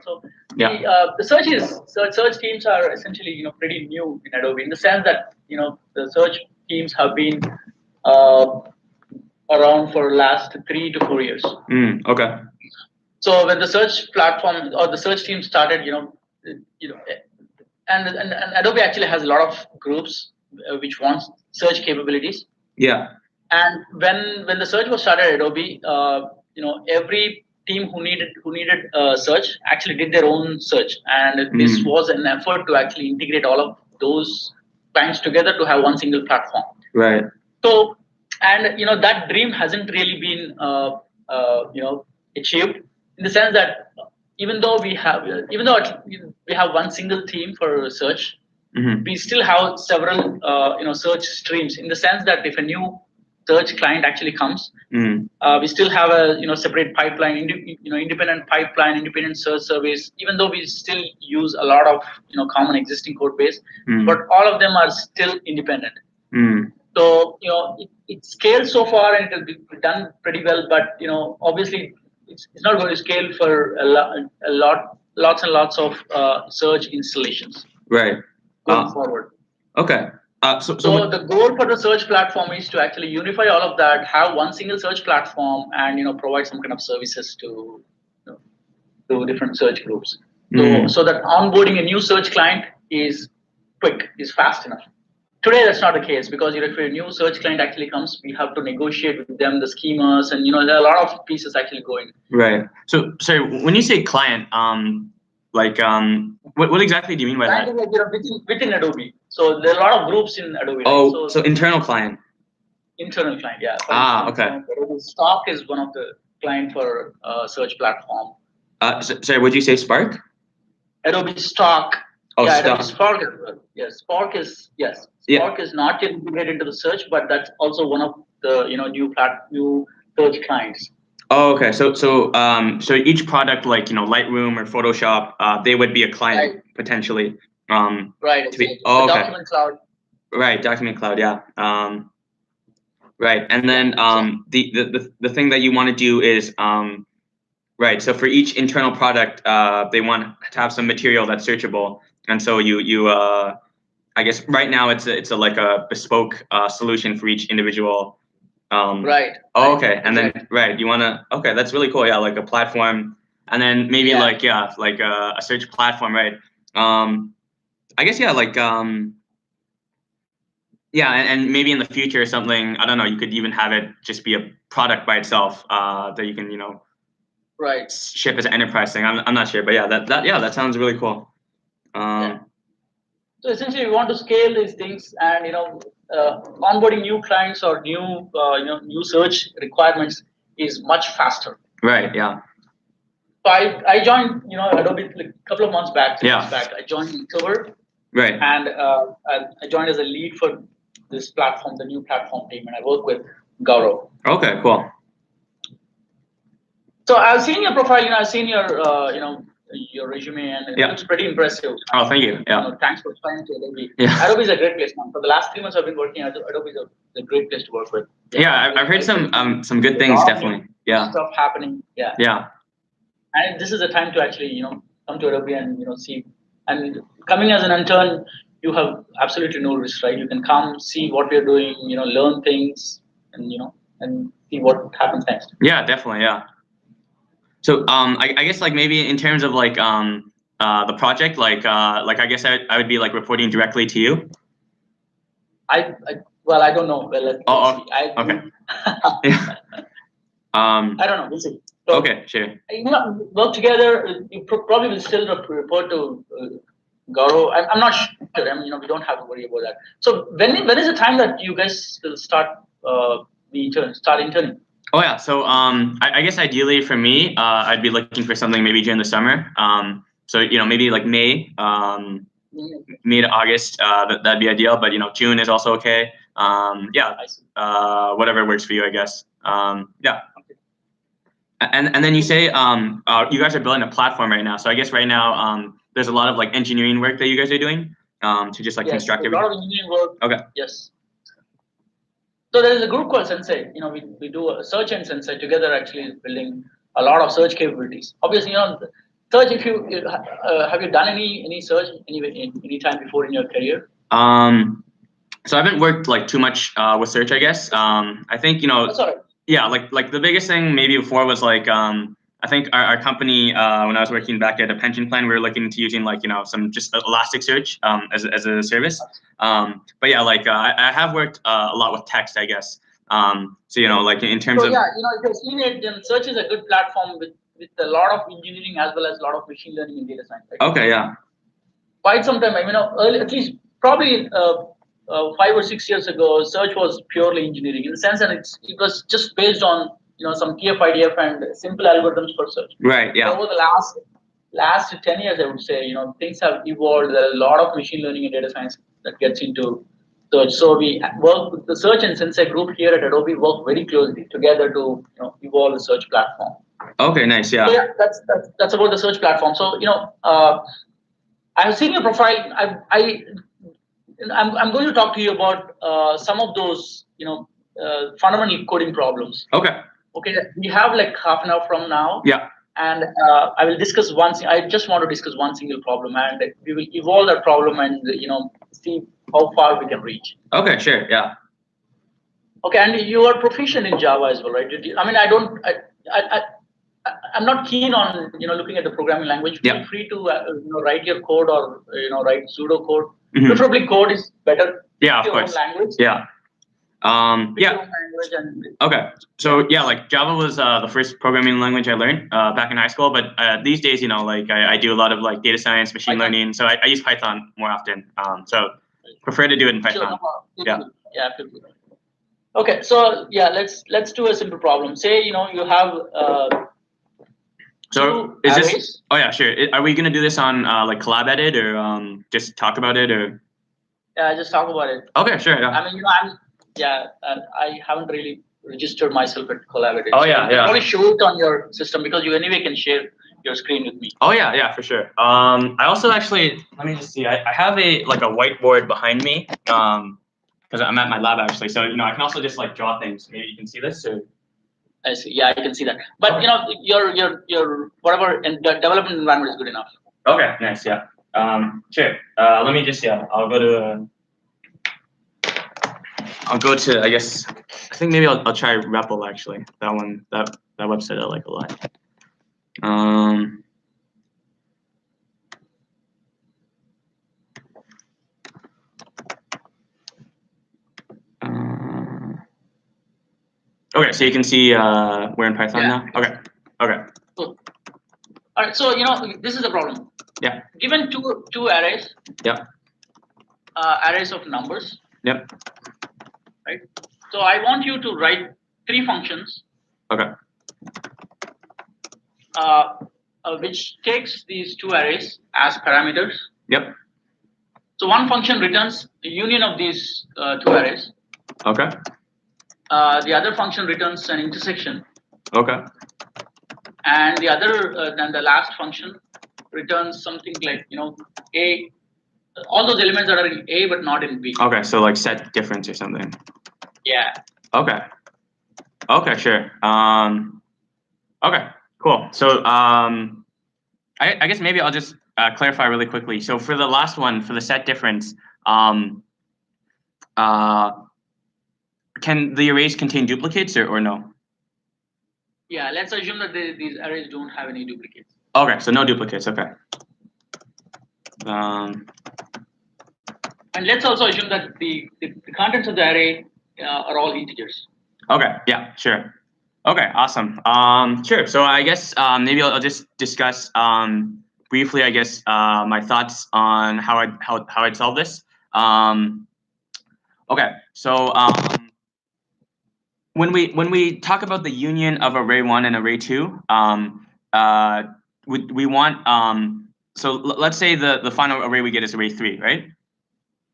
So Yeah. the search teams are essentially pretty new in Adobe in the sense that the search teams have been uh, around for last 3 to 4 years. Okay. So when the search platform or the search team started, you know, and Adobe actually has a lot of groups which wants search capabilities. Yeah. And when the search was started at Adobe, every team who needed search actually did their own search, and this was an effort to actually integrate all of those clients together to have one single platform. Right. So, and that dream hasn't really been achieved in the sense that even though we have one single theme for search, we still have several search streams in the sense that if a new search client actually comes, we still have a separate pipeline, independent pipeline, independent search service. Even though we still use a lot of common existing code base, but all of them are still independent. So it scales so far and it has been done pretty well, but obviously it's not going to scale for lots and lots of search installations. Right. Going forward. Okay. So the goal for the search platform is to actually unify all of that, have one single search platform, and provide some kind of services to different search groups. So that onboarding a new search client is quick, is fast enough. Today that's not the case because if a new search client actually comes, we have to negotiate with them the schemas, and there are a lot of pieces actually going. Right. So when you say client, what exactly do you mean by that? Within Adobe. So there are a lot of groups in Adobe. Oh, right? So internal client. Internal client, yeah. Okay. Adobe Stock is one of the client for search platform. Sorry, would you say Spark? Adobe Stock. Oh, yeah, Stock. Adobe Spark. Yes, Spark is Spark is not yet integrated into the search, but that's also one of the new search clients. Oh, okay. So each product like Lightroom or Photoshop, they would be a client potentially. Right. To be, okay. Document Cloud. Right, Document Cloud. Yeah. Right, and then the thing that you want to do is right. So for each internal product, they want to have some material that's searchable, and so you I guess right now it's a like a bespoke solution for each individual. Right. Oh, okay, and then you wanna that's really cool. Yeah, like a platform, and then maybe like a search platform, right? I guess and maybe in the future something, I don't know, you could even have it just be a product by itself that you can right ship as an enterprise thing. I'm not sure, but that sounds really cool. So essentially, we want to scale these things, and onboarding new clients or new search requirements is much faster. Right. Yeah. So I joined Adobe like a couple of months back. 2 months back. I joined in October. Right. And I joined as a lead for this platform, the new platform team, and I work with Gaurav. Okay. Cool. So I've seen your profile. I've seen your resume, and it looks pretty impressive. Oh, thank you. Yeah. Thanks for trying to Adobe. Yeah. Adobe is a great place, man. For the last 3 months, I've been working at Adobe. Is a great place to work with. Yeah, I've heard some good things, definitely. Yeah. Stuff happening. Yeah. Yeah. And this is the time to actually come to Adobe and see. And coming as an intern, you have absolutely no risk, right? You can come, see what we're doing, learn things, and and see what happens next. Yeah, definitely. Yeah. So I guess like maybe in terms of like the project, like I guess I would be like reporting directly to you. I don't know. Well, let's see. Okay. Yeah. I don't know. We'll see. So, okay, sure. Work together. You probably will still report to Gaurav. I'm not sure. I mean, we don't have to worry about that. So when is the time that you guys will start interning? Oh yeah. So I guess ideally for me, I'd be looking for something maybe during the summer. So maybe like May, May to August. That'd be ideal. But June is also okay. Whatever works for you, I guess. Yeah. And then you say you guys are building a platform right now. So I guess right now there's a lot of like engineering work that you guys are doing to just like construct everything. A lot of engineering work. Okay. Yes. So there is a group called Sensei. We do a search and Sensei together. Actually, is building a lot of search capabilities. Obviously, Search, if you have you done any search any time before in your career? So I haven't worked like too much with search, I guess. I think yeah, like the biggest thing maybe before was like I think our company when I was working back at a pension plan, we were looking into using like some just Elasticsearch as a service. But yeah, like I have worked a lot with text, I guess. So like in terms of yeah, if you've seen it, then search is a good platform with a lot of engineering as well as a lot of machine learning and data science. Right? Okay, yeah. Quite some time, early, at least probably 5 or 6 years ago, search was purely engineering in the sense that it was just based on some TF IDF and simple algorithms for search. Right. Yeah. Over the last 10 years, I would say things have evolved. There are a lot of machine learning and data science that gets into search. So we work with the search and Sensei group here at Adobe. Work very closely together to evolve the search platform. Okay. Nice. Yeah. So yeah, that's about the search platform. So I've seen your profile. I'm going to talk to you about some of those fundamental coding problems. Okay. Okay. We have like half an hour from now. Yeah. And I will discuss I just want to discuss one single problem, and we will evolve that problem and see how far we can reach. Okay. Sure. Yeah. Okay. And you are proficient in Java as well, right? I'm not keen on looking at the programming language. Feel free to write your code or write pseudo code. Preferably code is better. Yeah, of course. Language. Yeah. Yeah. Okay. So yeah, like Java was the first programming language I learned back in high school. But these days, like I do a lot of like data science, machine learning. So I use Python more often. So prefer to do it in Python. Sure, yeah. Yeah. Okay. So yeah, let's do a simple problem. Say you have. So is arrays? This? Oh yeah, sure. Are we gonna do this on like Collab-Edit or just talk about it or? Yeah, just talk about it. Okay, sure. Yeah. I mean, I haven't really registered myself at Collab-Edit. Oh yeah, yeah. Probably show it on your system because you anyway can share your screen with me. Oh yeah, yeah, for sure. I also actually let me just see. I have a whiteboard behind me because I'm at my lab actually. So I can also just like draw things. Maybe you can see this or. I see. Yeah, I can see that. But your whatever development environment is good enough. Okay, nice. Yeah. Sure. Let me just I'll go to I guess I think maybe I'll try REPL actually. That one that website I like a lot. Okay, so you can see we're in Python now. Okay. Okay. Cool. All right. So this is the problem. Yeah. Given two arrays. Yeah. Arrays of numbers. Yep. Right. So I want you to write 3 functions. Okay. Which takes these 2 arrays as parameters. Yep. So one function returns the union of these 2 arrays. Okay. The other function returns an intersection. Okay. And the other, then the last function returns something like A. All those elements that are in A but not in B. Okay, so like set difference or something. Yeah. Okay. Okay, sure. Okay, cool. So I guess maybe I'll just clarify really quickly. So for the last one, for the set difference, can the arrays contain duplicates or no? Yeah, let's assume that these arrays don't have any duplicates. Okay, so no duplicates. Okay. And let's also assume that the contents of the array are all integers. Okay. Yeah. Sure. Okay. Awesome. Sure. So I guess maybe I'll just discuss briefly. I guess my thoughts on how I'd solve this. Okay. So when we talk about the union of array 1 and array 2, we want so let's say the final array we get is array 3, right?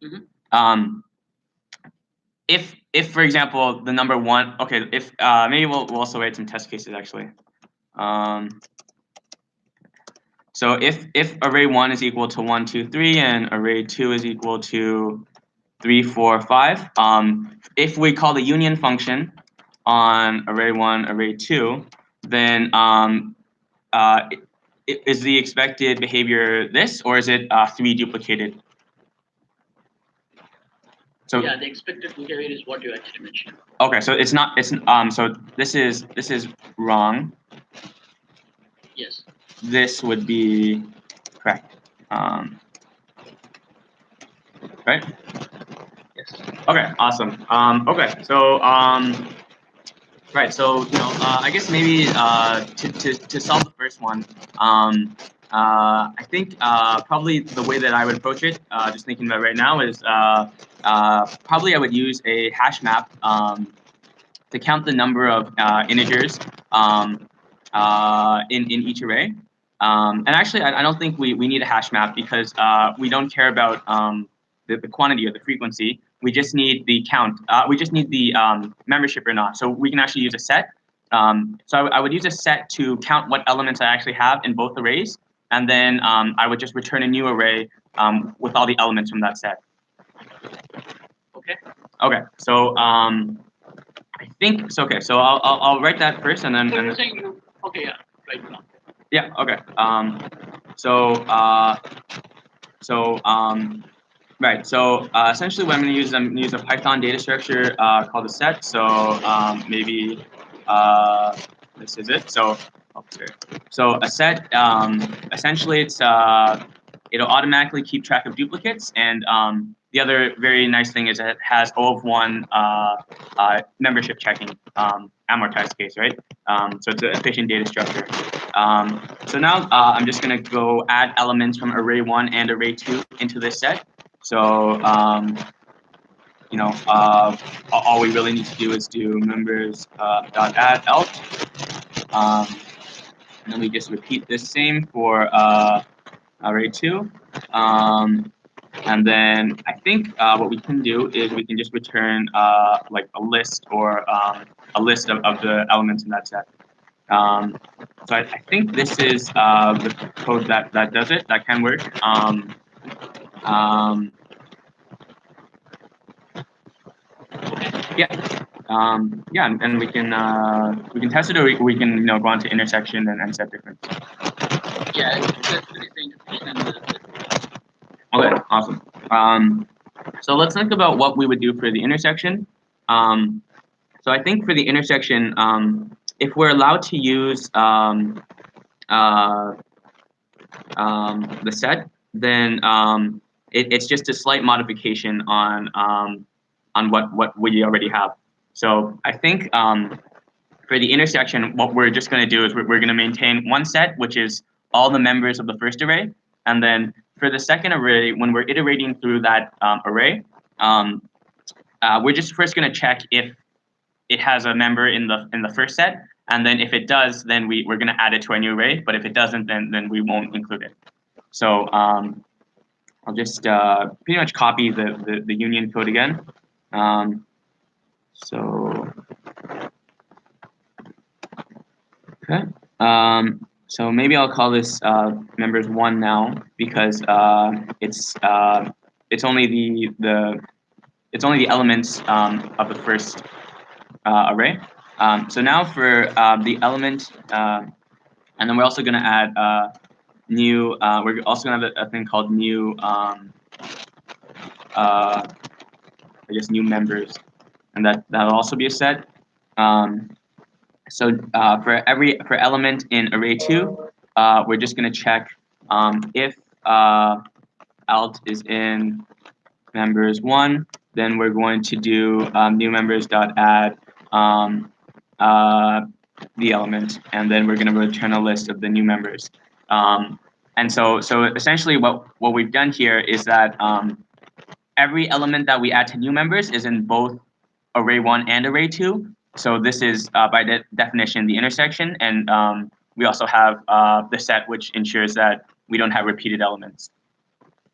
Mm-hmm. If for example the number 1, okay, if maybe we'll also write some test cases actually. So if array 1 is equal to 1, 2, 3 and array 2 is equal to 3, 4, 5, if we call the union function on array 1, array 2, then is the expected behavior this, or is it 3 duplicated? So yeah, the expected behavior is what you actually mentioned. Okay, so it's not. It's so this is wrong. Yes. This would be correct. Right? Yes. Okay, awesome. Okay, so right, so I guess maybe to solve the first one, I think probably the way that I would approach it, just thinking about it right now, is probably I would use a hash map to count the number of integers in each array. And actually, I don't think we need a hash map because we don't care about the quantity or the frequency. We just need the count. We just need the membership or not. So we can actually use a set. So I would use a set to count what elements I actually have in both arrays. And then I would just return a new array with all the elements from that set. Okay. Okay. So I think so. Okay. So I'll write that first, and then. So you're saying you. Okay. Yeah. Right now. Yeah. Okay. Right. So essentially, what I'm going to use, I'm going to use a Python data structure called a set. So maybe this is it. So so a set, essentially, it'll automatically keep track of duplicates, and the other very nice thing is that it has O of 1 membership checking, amortized case, right? So it's an efficient data structure. So now I'm just going to go add elements from array 1 and array 2 into this set. So all we really need to do is do members dot add alt, and then we just repeat this same for array 2. And then I think what we can do is we can just return like a list or a list of the elements in that set. So I think this is the code that does it. That can work. Yeah, and we can test it, or we can go on to intersection and set difference. Yeah, that's the intersection. Okay, awesome. So let's think about what we would do for the intersection. So I think for the intersection, if we're allowed to use the set, then it's just a slight modification on what we already have. So I think for the intersection, what we're just going to do is we're going to maintain one set, which is all the members of the first array, and then for the second array, when we're iterating through that array, we're just first going to check if it has a member in the first set, and then if it does, then we're going to add it to our new array. But if it doesn't, then we won't include it. So I'll just pretty much copy the union code again. Okay. So maybe I'll call this members 1 now because it's only the elements of the first array. So now for the element, and then we're also going to add new. We're also going to have a thing called new. I guess new members, and that'll also be a set. So for element in array 2, we're just going to check if alt is in members 1, then we're going to do new members dot add the element, and then we're going to return a list of the new members. And so essentially what we've done here is that every element that we add to new members is in both array 1 and array 2. So this is by definition the intersection, and we also have the set, which ensures that we don't have repeated elements.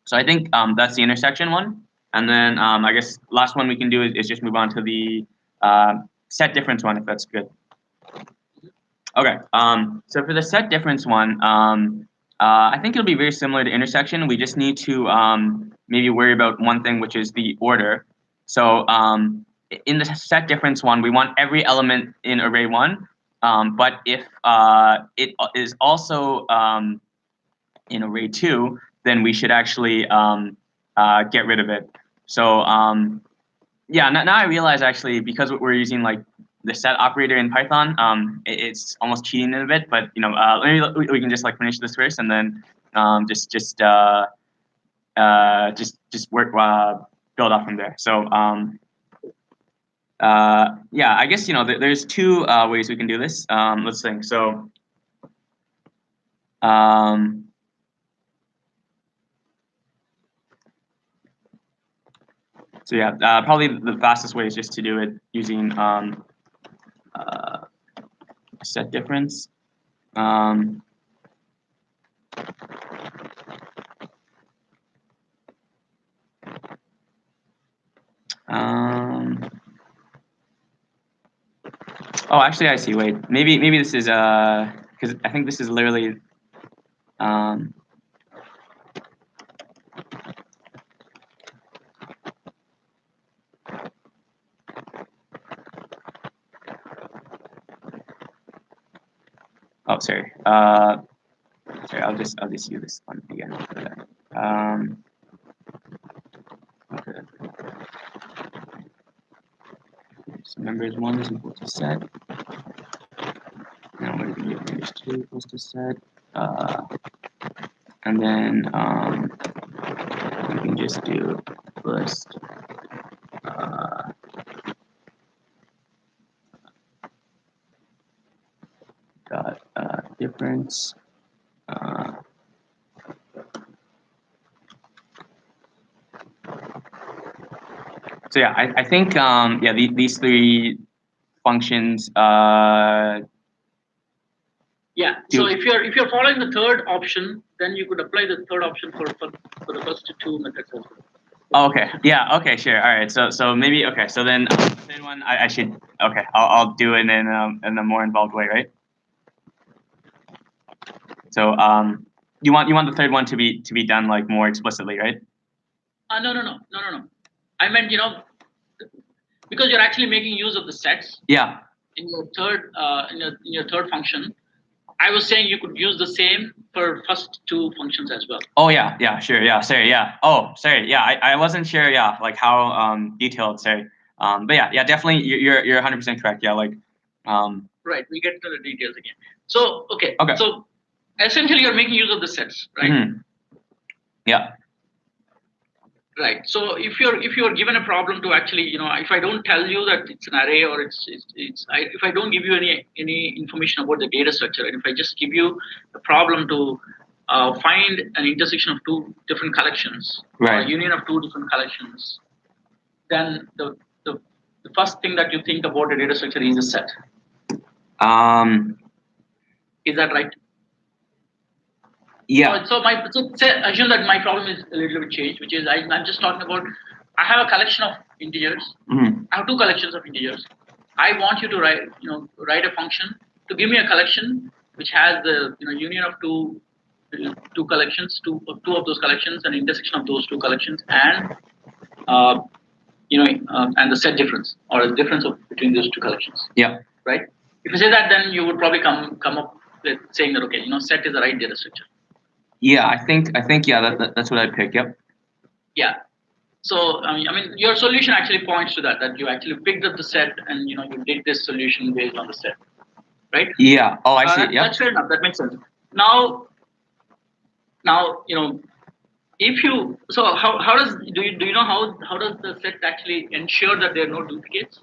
So I think that's the intersection one. And then I guess last one we can do is just move on to the set difference one, if that's good. Okay. So for the set difference one, I think it'll be very similar to intersection. We just need to maybe worry about one thing, which is the order. So in the set difference one, we want every element in array 1, but if it is also in array 2, then we should actually get rid of it. So yeah, now I realize actually, because we're using like the set operator in Python, it's almost cheating it a bit. But maybe we can just like finish this first, and then just work build up from there. So yeah, I guess there's two ways we can do this. Let's think. So so yeah, probably the fastest way is just to do it using set difference. Oh, actually, I see. Wait, maybe this is because I think this is literally oh, sorry. Sorry, I'll just use this one again. Okay. So members 1 is equal to set. Now we're going to do members 2 equals to set. And then we can just do list dot difference. So yeah, I think yeah, these three functions. Yeah. So if you're following the third option, then you could apply the third option for the first two methods as well. Oh, okay. Yeah. Okay. Sure. All right. So maybe okay. So then the third one I should okay. I'll do it in a more involved way, right? So you want the third one to be done like more explicitly, right? No. I meant because you're actually making use of the sets. Yeah. In your third in your third function, I was saying you could use the same for first two functions as well. Oh yeah, sure, yeah, sorry, yeah. Oh, sorry, yeah, I wasn't sure, yeah, like how detailed, sorry. But yeah, definitely, you're 100% correct, yeah, like. Right, we get to the details again. So okay. So essentially, you're making use of the sets, right? Mm-hmm. Yeah. Right. So if you're given a problem to actually, if I don't tell you that it's an array or if I don't give you any information about the data structure, and if I just give you a problem to find an intersection of two different collections, right, or a union of two different collections, then the first thing that you think about the data structure is a set. Is that right? Yeah. So assume that my problem is a little bit changed, which is I'm just talking about I have a collection of integers. Mm-hmm. I have two collections of integers. I want you to write a function to give me a collection which has the union of two collections, two of those collections, an intersection of those two collections, and and the set difference or the difference between those two collections. Yeah. Right. If you say that, then you would probably come up with saying that okay, set is the right data structure. Yeah, I think yeah, that's what I pick. Yep. Yeah. So I mean, your solution actually points to that you actually picked up the set and you did this solution based on the set, right? Yeah. Oh, I see. Yeah. That's fair enough. That makes sense. Now, if you how does do you know how does the set actually ensure that there are no duplicates?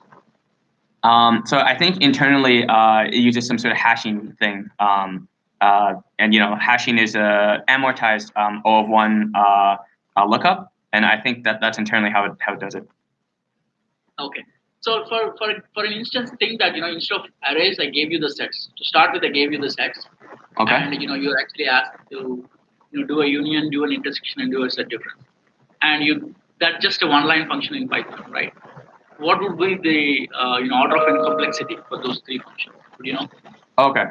So I think internally it uses some sort of hashing thing. And hashing is a amortized O of 1 lookup, and I think that's internally how it does it. Okay. So for an instance, think that instead of arrays, I gave you the sets. To start with, I gave you the sets. Okay. And you're actually asked to do a union, do an intersection, and do a set difference. And that's just a one-line function in Python, right? What would be the order of complexity for those three functions? Would you know? Okay.